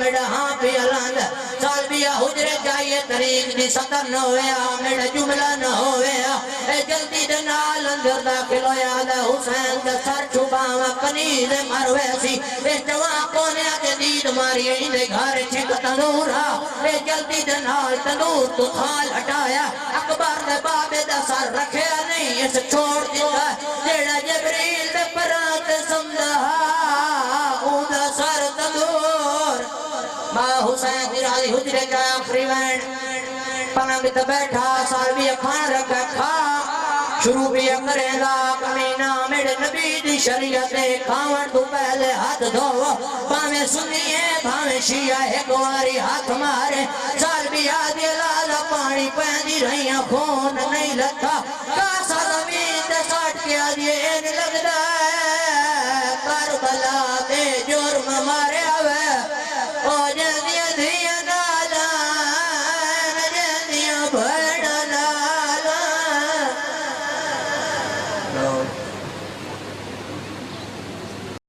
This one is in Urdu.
میرا ہاں پہ علان سال بیا حجرے جائیے طریق دی صدر نہ ہویا میرا جملہ نہ ہویا اے جلدی دنال اندر داخل ہویا دا حسین دا سر چھپاوا کنیز مروے سی اے جوان کونے آتے دید ماری اندے گھارے چھک تنورا اے جلدی دنال تنور تو تھال ہٹایا اکبر دے بابے دا سر رکھے نہیں اس چھوڑ دیتا جیڑا جبریل دے پرات سمدھا اون دا سر تنور ماں حسین دی راضی حجرے کا آخری وین پناہ بیت بیٹھا سالوی کھان رکھا کھا شروع بھی کریں گا کمینہ میرے نبی دی شریعت کھاون تو پہلے ہاتھ دھو پاویں سنیے پاویں شیعہ ایک واری ہاتھ مارے سال بھی آدھی لالا پانی پہنی رہیاں خون نہیں لگتا کاسا زمین تے ساٹھ کے آدھی